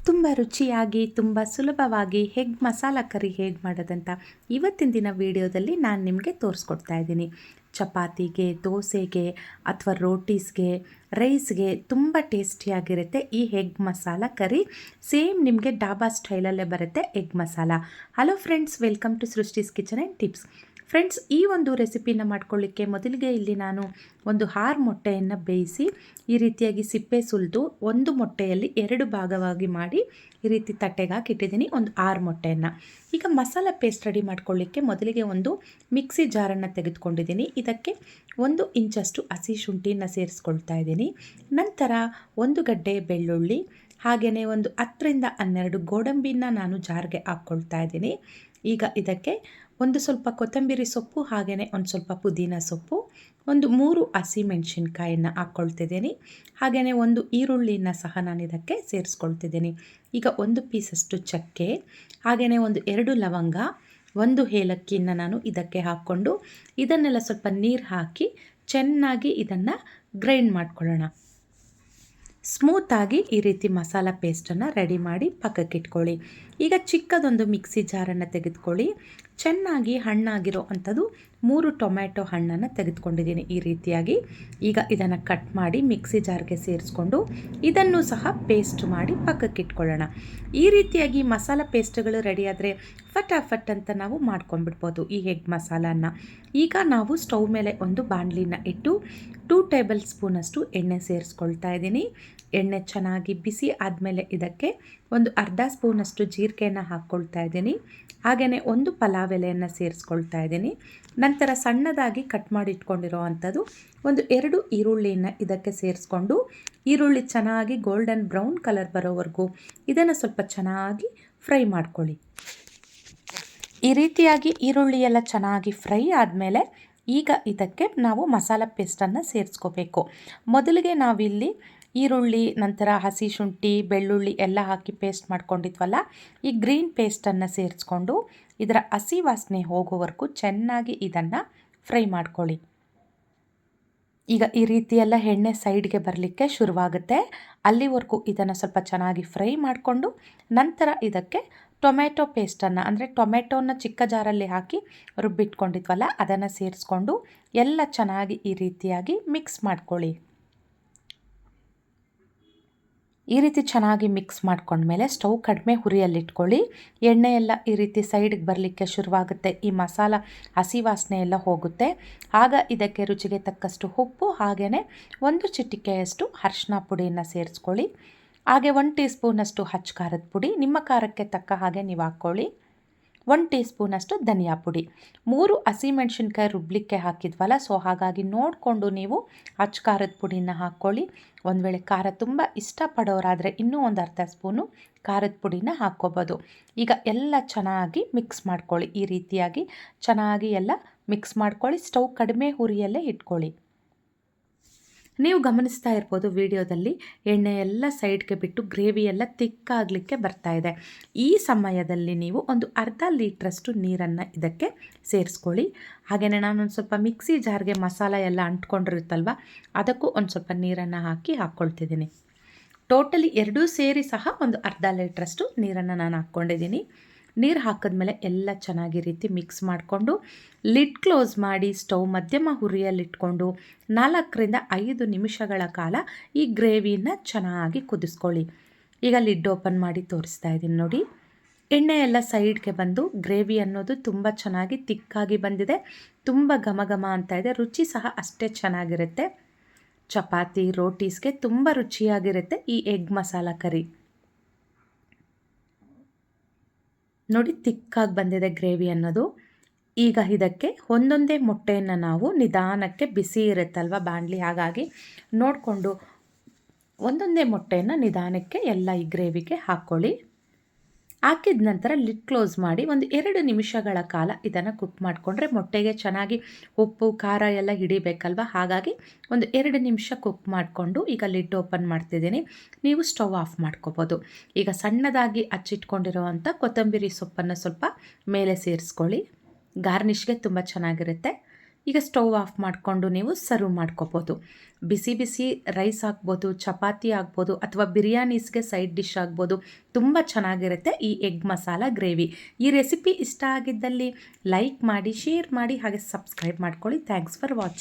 ತುಂಬ ರುಚಿಯಾಗಿ ತುಂಬ ಸುಲಭವಾಗಿ ಹೆಗ್ ಮಸಾಲ ಕರಿ ಹೇಗೆ ಮಾಡೋದಂತ ಇವತ್ತಿನ ದಿನ ವಿಡಿಯೋದಲ್ಲಿ ನಾನು ನಿಮಗೆ ತೋರಿಸ್ಕೊಡ್ತಾ ಇದ್ದೀನಿ. ಚಪಾತಿಗೆ, ದೋಸೆಗೆ ಅಥವಾ ರೋಟೀಸ್ಗೆ, ರೈಸ್ಗೆ ತುಂಬ ಟೇಸ್ಟಿಯಾಗಿರುತ್ತೆ ಈ ಹೆಗ್ ಮಸಾಲ ಕರಿ. ಸೇಮ್ ನಿಮಗೆ ಡಾಬಾ ಸ್ಟೈಲಲ್ಲೇ ಬರುತ್ತೆ egg masala. Hello friends, welcome to Srishti's kitchen and tips. Friends, ಈ ಒಂದು ರೆಸಿಪಿನ ಮಾಡ್ಕೊಳ್ಳಿಕ್ಕೆ ಮೊದಲಿಗೆ ಇಲ್ಲಿ ನಾನು ಒಂದು 6 ಮೊಟ್ಟೆಯನ್ನು ಬೇಯಿಸಿ ಈ ರೀತಿಯಾಗಿ ಸಿಪ್ಪೆ ಸುಲಿದು ಒಂದು ಮೊಟ್ಟೆಯಲ್ಲಿ 2 ಭಾಗವಾಗಿ ಮಾಡಿ ಈ ರೀತಿ ತಟ್ಟೆಗೆ ಹಾಕಿಟ್ಟಿದ್ದೀನಿ. ಒಂದು 6 ಮೊಟ್ಟೆಯನ್ನು. ಈಗ ಮಸಾಲ ಪೇಸ್ಟ್ ರೆಡಿ ಮಾಡ್ಕೊಳ್ಳಿಕ್ಕೆ ಮೊದಲಿಗೆ ಒಂದು ಮಿಕ್ಸಿ ಜಾರನ್ನು ತೆಗೆದುಕೊಂಡಿದ್ದೀನಿ. ಇದಕ್ಕೆ 1 ಇಂಚಷ್ಟು ಹಸಿ ಶುಂಠಿನ ಸೇರಿಸ್ಕೊಳ್ತಾ ಇದ್ದೀನಿ. ನಂತರ 1 ಗಡ್ಡೆ ಬೆಳ್ಳುಳ್ಳಿ, ಹಾಗೆಯೇ ಒಂದು 10ರಿಂದ 12 ಗೋಡಂಬಿನ ನಾನು ಜಾರ್ಗೆ ಹಾಕ್ಕೊಳ್ತಾ ಇದ್ದೀನಿ. ಈಗ ಇದಕ್ಕೆ ಒಂದು ಸ್ವಲ್ಪ ಕೊತ್ತಂಬರಿ ಸೊಪ್ಪು, ಹಾಗೆಯೇ ಒಂದು ಸ್ವಲ್ಪ ಪುದೀನ ಸೊಪ್ಪು, ಒಂದು 3 ಹಸಿಮೆಣಸಿನ್ಕಾಯನ್ನು ಹಾಕ್ಕೊಳ್ತಿದ್ದೀನಿ. ಹಾಗೆಯೇ ಒಂದು ಈರುಳ್ಳಿನ ಸಹ ನಾನು ಇದಕ್ಕೆ ಸೇರಿಸ್ಕೊಳ್ತಿದ್ದೀನಿ. ಈಗ 1 ಪೀಸಷ್ಟು ಚಕ್ಕೆ, ಹಾಗೆಯೇ ಒಂದು 2 ಲವಂಗ, 1 ಏಲಕ್ಕಿನ ನಾನು ಇದಕ್ಕೆ ಹಾಕ್ಕೊಂಡು ಇದನ್ನೆಲ್ಲ ಸ್ವಲ್ಪ ನೀರು ಹಾಕಿ ಚೆನ್ನಾಗಿ ಇದನ್ನು ಗ್ರೈಂಡ್ ಮಾಡ್ಕೊಳ್ಳೋಣ. ಸ್ಮೂತಾಗಿ ಈ ರೀತಿ ಮಸಾಲ ಪೇಸ್ಟನ್ನು ರೆಡಿ ಮಾಡಿ ಪಕ್ಕಕ್ಕೆ ಇಟ್ಕೊಳ್ಳಿ. ಈಗ ಚಿಕ್ಕದೊಂದು ಮಿಕ್ಸಿ ಜಾರನ್ನು ತೆಗೆದುಕೊಳ್ಳಿ. ಚೆನ್ನಾಗಿ ಹಣ್ಣಾಗಿರೋ ಅಂಥದ್ದು 3 ಟೊಮ್ಯಾಟೊ ಹಣ್ಣನ್ನು ತೆಗೆದುಕೊಂಡಿದ್ದೀನಿ ಈ ರೀತಿಯಾಗಿ. ಈಗ ಇದನ್ನು ಕಟ್ ಮಾಡಿ ಮಿಕ್ಸಿ ಜಾರ್ಗೆ ಸೇರಿಸ್ಕೊಂಡು ಇದನ್ನು ಸಹ ಪೇಸ್ಟ್ ಮಾಡಿ ಪಕ್ಕಕ್ಕೆ ಇಟ್ಕೊಳ್ಳೋಣ. ಈ ರೀತಿಯಾಗಿ ಮಸಾಲ ಪೇಸ್ಟ್ಗಳು ರೆಡಿ ಆದರೆ ಫಟಾಫಟ್ ಅಂತ ನಾವು ಮಾಡ್ಕೊಂಡ್ಬಿಡ್ಬೋದು ಈ ಎಗ್ ಮಸಾಲನ್ನು. ಈಗ ನಾವು ಸ್ಟವ್ ಮೇಲೆ ಒಂದು ಬಾಣಲಿನ ಇಟ್ಟು 2 ಟೇಬಲ್ ಸ್ಪೂನಷ್ಟು ಎಣ್ಣೆ ಸೇರಿಸ್ಕೊಳ್ತಾ ಇದ್ದೀನಿ. ಎಣ್ಣೆ ಚೆನ್ನಾಗಿ ಬಿಸಿ ಆದಮೇಲೆ ಇದಕ್ಕೆ ಒಂದು ಅರ್ಧ ಸ್ಪೂನಷ್ಟು ಜೀರಿಗೆಯನ್ನು ಹಾಕ್ಕೊಳ್ತಾ ಇದ್ದೀನಿ. ಹಾಗೆಯೇ 1 ಪಲಾವ್ ಎಲೆಯನ್ನು ಸೇರಿಸ್ಕೊಳ್ತಾ ಇದ್ದೀನಿ. ನಂತರ ಸಣ್ಣದಾಗಿ ಕಟ್ ಮಾಡಿ ಇಟ್ಕೊಂಡಿರೋ ಅಂಥದ್ದು ಒಂದು 2 ಈರುಳ್ಳಿನ ಇದಕ್ಕೆ ಸೇರಿಸ್ಕೊಂಡು ಈರುಳ್ಳಿ ಚೆನ್ನಾಗಿ ಗೋಲ್ಡನ್ ಬ್ರೌನ್ ಕಲರ್ ಬರೋವರೆಗೂ ಇದನ್ನು ಸ್ವಲ್ಪ ಚೆನ್ನಾಗಿ ಫ್ರೈ ಮಾಡ್ಕೊಳ್ಳಿ. ಈ ರೀತಿಯಾಗಿ ಈರುಳ್ಳಿ ಎಲ್ಲ ಚೆನ್ನಾಗಿ ಫ್ರೈ ಆದಮೇಲೆ ಈಗ ಇದಕ್ಕೆ ನಾವು ಮಸಾಲ ಪೇಸ್ಟನ್ನು ಸೇರಿಸ್ಕೋಬೇಕು. ಮೊದಲಿಗೆ ನಾವಿಲ್ಲಿ ಈರುಳ್ಳಿ, ನಂತರ ಹಸಿ ಶುಂಠಿ, ಬೆಳ್ಳುಳ್ಳಿ ಎಲ್ಲ ಹಾಕಿ ಪೇಸ್ಟ್ ಮಾಡ್ಕೊಂಡಿದ್ವಲ್ಲ, ಈ ಗ್ರೀನ್ ಪೇಸ್ಟನ್ನು ಸೇರಿಸ್ಕೊಂಡು ಇದರ ಹಸಿ ವಾಸನೆ ಹೋಗೋವರೆಗೂ ಚೆನ್ನಾಗಿ ಇದನ್ನು ಫ್ರೈ ಮಾಡ್ಕೊಳ್ಳಿ. ಈಗ ಈ ರೀತಿಯೆಲ್ಲ ಎಣ್ಣೆ ಸೈಡ್ಗೆ ಬರಲಿಕ್ಕೆ ಶುರುವಾಗುತ್ತೆ. ಅಲ್ಲಿವರೆಗೂ ಇದನ್ನು ಸ್ವಲ್ಪ ಚೆನ್ನಾಗಿ ಫ್ರೈ ಮಾಡಿಕೊಂಡು ನಂತರ ಇದಕ್ಕೆ ಟೊಮೆಟೊ ಪೇಸ್ಟನ್ನು, ಅಂದರೆ ಟೊಮೆಟೊನ ಚಿಕ್ಕ ಜಾರಲ್ಲಿ ಹಾಕಿ ರುಬ್ಬಿಟ್ಕೊಂಡಿದ್ವಲ್ಲ ಅದನ್ನು ಸೇರಿಸ್ಕೊಂಡು ಎಲ್ಲ ಚೆನ್ನಾಗಿ ಈ ರೀತಿಯಾಗಿ ಮಿಕ್ಸ್ ಮಾಡ್ಕೊಳ್ಳಿ. ಈ ರೀತಿ ಚೆನ್ನಾಗಿ ಮಿಕ್ಸ್ ಮಾಡ್ಕೊಂಡ್ಮೇಲೆ ಸ್ಟವ್ ಕಡಿಮೆ ಹುರಿಯಲ್ಲಿಟ್ಕೊಳ್ಳಿ. ಎಣ್ಣೆ ಎಲ್ಲ ಈ ರೀತಿ ಸೈಡ್ಗೆ ಬರಲಿಕ್ಕೆ ಶುರುವಾಗುತ್ತೆ. ಈ ಮಸಾಲ ಹಸಿ ವಾಸನೆ ಎಲ್ಲ ಹೋಗುತ್ತೆ. ಆಗ ಇದಕ್ಕೆ ರುಚಿಗೆ ತಕ್ಕಷ್ಟು ಉಪ್ಪು, ಹಾಗೆಯೇ 1 ಚಿಟಿಕೆಯಷ್ಟು ಅರಿಶಿನ ಪುಡಿಯನ್ನು ಸೇರಿಸ್ಕೊಳ್ಳಿ. ಹಾಗೆ 1 ಟೀ ಸ್ಪೂನಷ್ಟು ಅಚ್ಚ ಖಾರದ ಪುಡಿ, ನಿಮ್ಮ ಖಾರಕ್ಕೆ ತಕ್ಕ ಹಾಗೆ ನೀವು ಹಾಕ್ಕೊಳ್ಳಿ. 1 ಟೀ ಸ್ಪೂನಷ್ಟು ಧನಿಯಾ ಪುಡಿ. 3 ಹಸಿಮೆಣಸಿನ್ಕಾಯಿ ರುಬ್ಲಿಕ್ಕೆ ಹಾಕಿದ್ವಲ್ಲ, ಸೊ ಹಾಗಾಗಿ ನೋಡಿಕೊಂಡು ನೀವು ಅಚ್ಚ ಖಾರದ ಪುಡಿನ ಹಾಕ್ಕೊಳ್ಳಿ. ಒಂದು ವೇಳೆ ಖಾರ ತುಂಬ ಇಷ್ಟಪಡೋರಾದರೆ ಇನ್ನೂ ಒಂದು ಅರ್ಧ ಸ್ಪೂನು ಖಾರದ ಪುಡಿನ ಹಾಕ್ಕೋಬೋದು. ಈಗ ಎಲ್ಲ ಚೆನ್ನಾಗಿ ಮಿಕ್ಸ್ ಮಾಡ್ಕೊಳ್ಳಿ. ಈ ರೀತಿಯಾಗಿ ಚೆನ್ನಾಗಿ ಎಲ್ಲ ಮಿಕ್ಸ್ ಮಾಡ್ಕೊಳ್ಳಿ. ಸ್ಟವ್ ಕಡಿಮೆ ಹುರಿಯಲ್ಲೇ ಇಟ್ಕೊಳ್ಳಿ. ನೀವು ಗಮನಿಸ್ತಾ ಇರ್ಬೋದು ವಿಡಿಯೋದಲ್ಲಿ ಎಣ್ಣೆ ಎಲ್ಲ ಸೈಡ್ಗೆ ಬಿಟ್ಟು ಗ್ರೇವಿ ಎಲ್ಲ ತಿಕ್ಕಾಗಲಿಕ್ಕೆ ಬರ್ತಾ ಇದೆ. ಈ ಸಮಯದಲ್ಲಿ ನೀವು ಒಂದು ಅರ್ಧ ಲೀಟ್ರಷ್ಟು ನೀರನ್ನು ಇದಕ್ಕೆ ಸೇರಿಸ್ಕೊಳ್ಳಿ. ಹಾಗೆಯೇ ನಾನೊಂದು ಸ್ವಲ್ಪ ಮಿಕ್ಸಿ ಜಾರ್ಗೆ ಮಸಾಲ ಎಲ್ಲ ಅಂಟ್ಕೊಂಡಿರುತ್ತಲ್ವ, ಅದಕ್ಕೂ ಒಂದು ಸ್ವಲ್ಪ ನೀರನ್ನು ಹಾಕ್ಕೊಳ್ತಿದ್ದೀನಿ. ಟೋಟಲಿ 2 ಸೇರಿ ಸಹ ಒಂದು ಅರ್ಧ ಲೀಟ್ರಷ್ಟು ನೀರನ್ನು ನಾನು ಹಾಕ್ಕೊಂಡಿದ್ದೀನಿ. ನೀರು ಹಾಕಿದ್ಮೇಲೆ ಎಲ್ಲ ಚೆನ್ನಾಗಿ ರೀತಿ ಮಿಕ್ಸ್ ಮಾಡಿಕೊಂಡು ಲಿಡ್ ಕ್ಲೋಸ್ ಮಾಡಿ ಸ್ಟವ್ ಮಧ್ಯಮ ಹುರಿಯಲ್ಲಿಟ್ಕೊಂಡು 4ರಿಂದ 5 ನಿಮಿಷಗಳ ಕಾಲ ಈ ಗ್ರೇವಿನ ಚೆನ್ನಾಗಿ ಕುದಿಸ್ಕೊಳ್ಳಿ. ಈಗ ಲಿಡ್ ಓಪನ್ ಮಾಡಿ ತೋರಿಸ್ತಾ ಇದ್ದೀನಿ ನೋಡಿ. ಎಣ್ಣೆ ಎಲ್ಲ ಸೈಡ್ಗೆ ಬಂದು ಗ್ರೇವಿ ಅನ್ನೋದು ತುಂಬ ಚೆನ್ನಾಗಿ ತಿಕ್ಕಾಗಿ ಬಂದಿದೆ. ತುಂಬ ಘಮ ಘಮ ಅಂತ ಇದೆ. ರುಚಿ ಸಹ ಅಷ್ಟೇ ಚೆನ್ನಾಗಿರುತ್ತೆ. ಚಪಾತಿ, ರೋಟೀಸ್ಗೆ ತುಂಬ ರುಚಿಯಾಗಿರುತ್ತೆ ಈ ಎಗ್ ಮಸಾಲ ಕರಿ. ನೋಡಿ, ತಿಕ್ಕಾಗಿ ಬಂದಿದೆ ಗ್ರೇವಿ ಅನ್ನೋದು. ಈಗ ಇದಕ್ಕೆ ಒಂದೊಂದೇ ಮೊಟ್ಟೆಯನ್ನು ನಾವು ನಿಧಾನಕ್ಕೆ, ಬಿಸಿ ಇರುತ್ತಲ್ವ ಬಾಣಲಿ, ಹಾಗಾಗಿ ನೋಡಿಕೊಂಡು ಒಂದೊಂದೇ ಮೊಟ್ಟೆಯನ್ನು ನಿಧಾನಕ್ಕೆ ಎಲ್ಲ ಈ ಗ್ರೇವಿಗೆ ಹಾಕ್ಕೊಳ್ಳಿ. ಹಾಕಿದ ನಂತರ ಲಿಡ್ ಕ್ಲೋಸ್ ಮಾಡಿ ಒಂದು 2 ನಿಮಿಷಗಳ ಕಾಲ ಇದನ್ನು ಕುಕ್ ಮಾಡಿಕೊಂಡ್ರೆ ಮೊಟ್ಟೆಗೆ ಚೆನ್ನಾಗಿ ಉಪ್ಪು ಖಾರ ಎಲ್ಲ ಹಿಡಿಬೇಕಲ್ವ, ಹಾಗಾಗಿ ಒಂದು 2 ನಿಮಿಷ ಕುಕ್ ಮಾಡಿಕೊಂಡು ಈಗ ಲಿಡ್ ಓಪನ್ ಮಾಡ್ತಿದ್ದೀನಿ. ನೀವು ಸ್ಟವ್ ಆಫ್ ಮಾಡ್ಕೋಬೋದು. ಈಗ ಸಣ್ಣದಾಗಿ ಹಚ್ಚಿಟ್ಕೊಂಡಿರೋವಂಥ ಕೊತ್ತಂಬರಿ ಸೊಪ್ಪನ್ನು ಸ್ವಲ್ಪ ಮೇಲೆ ಸೇರಿಸ್ಕೊಳ್ಳಿ. ಗಾರ್ನಿಷ್ಗೆ ತುಂಬ ಚೆನ್ನಾಗಿರುತ್ತೆ. ಈಗ ಸ್ಟವ್ ಆಫ್ ಮಾಡಿಕೊಂಡು ನೀವು ಸರ್ವ್ ಮಾಡ್ಕೋಬೋದು. ಬಿಸಿ ಬಿಸಿ ರೈಸ್ ಆಗ್ಬೋದು, ಚಪಾತಿ ಆಗ್ಬೋದು, ಅಥವಾ ಬಿರಿಯಾನೀಸ್ಗೆ ಸೈಡ್ ಡಿಶ್ ಆಗ್ಬೋದು. ತುಂಬ ಚೆನ್ನಾಗಿರುತ್ತೆ ಈ ಎಗ್ ಮಸಾಲ ಗ್ರೇವಿ. ಈ ರೆಸಿಪಿ ಇಷ್ಟ ಆಗಿದ್ದಲ್ಲಿ ಲೈಕ್ ಮಾಡಿ, ಶೇರ್ ಮಾಡಿ, ಹಾಗೆ ಸಬ್ಸ್ಕ್ರೈಬ್ ಮಾಡ್ಕೊಳ್ಳಿ. Thanks for watching.